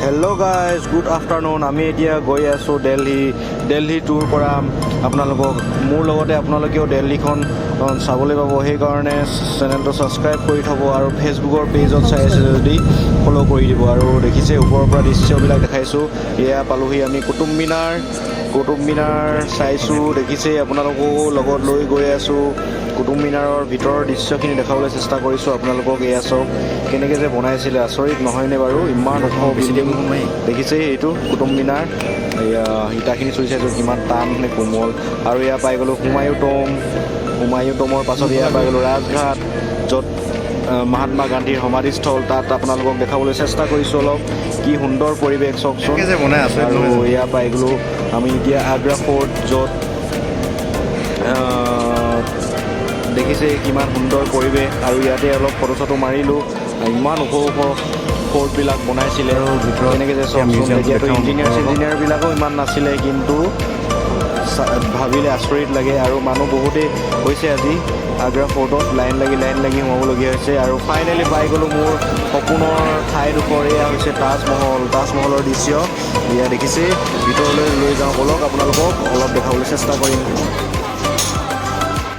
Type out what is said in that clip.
Hello' guys, good afternoon. আমি এতিয়া গৈ আছোঁ দিল্লী টুৰ কৰা আপোনালোকক। মোৰ লগতে আপোনালোকেও দিল্লীখন চাবলৈ পাব। সেইকাৰণে চেনেলটো ছাবস্ক্ৰাইব কৰি থ'ব আৰু ফেচবুকৰ পেজত চাই আছে যদি ফ'ল' কৰি দিব। আৰু দেখিছে ওপৰৰ পৰা দৃশ্যবিলাক দেখাইছোঁ। এয়া পালোহি আমি কুটুব মিনাৰ চাইছোঁ। দেখিছে আপোনালোকো লগত লৈ গৈ আছোঁ। কুটুব মিনাৰৰ ভিতৰৰ দৃশ্যখিনি দেখাবলৈ চেষ্টা কৰিছোঁ আপোনালোকক। এয়া চাওক কেনেকৈ যে বনাইছিলে, আচৰিত নহয়নে বাৰু? ইমান ওখ বিল্ডিং দেখিছে। এইটো কুটুব মিনাৰ। এয়া ইটাখিনি চুই চাইছোঁ কিমান টান নে কোমল। আৰু এয়া পাই গ'লোঁ হুমায়ুন টমৰ পাছত এয়া পাই গ'লোঁ ৰাজঘাট, য'ত মহাত্মা গান্ধীৰ সমাধিস্থল। তাত আপোনালোকক দেখাবলৈ চেষ্টা কৰিছোঁ অলপ। কি সুন্দৰ পৰিৱেশ চাওকচোন। আৰু এয়া পাই গ'লোঁ আমি এতিয়া আগ্ৰা ফ'ৰ্ট, য'ত দেখিছে কিমান সুন্দৰ পৰিৱেশ। আৰু ইয়াতে অলপ ফটো চটো মাৰিলোঁ। ইমান ওখ ফ'ৰ্টবিলাক বনাইছিলে কেনেকৈ যে চাওকচোন। তেতিয়াতো ইঞ্জিনিয়াৰবিলাকো ইমান নাছিলে, কিন্তু ভাবিলে আচৰিত লাগে। আৰু মানুহ বহুতেই হৈছে আজি আগ্ৰা ফ'ৰ্টত। লাইন লাগি সোমাবলগীয়া হৈছে। আৰু ফাইনেলি পাই গ'লোঁ মোৰ সপোনৰ ঠাইডোখৰ। এয়া হৈছে তাজমহলৰ দৃশ্য। এয়া দেখিছে। ভিতৰলৈ লৈ যাওঁ ব'লক, আপোনালোকক অলপ দেখাবলৈ চেষ্টা কৰিম।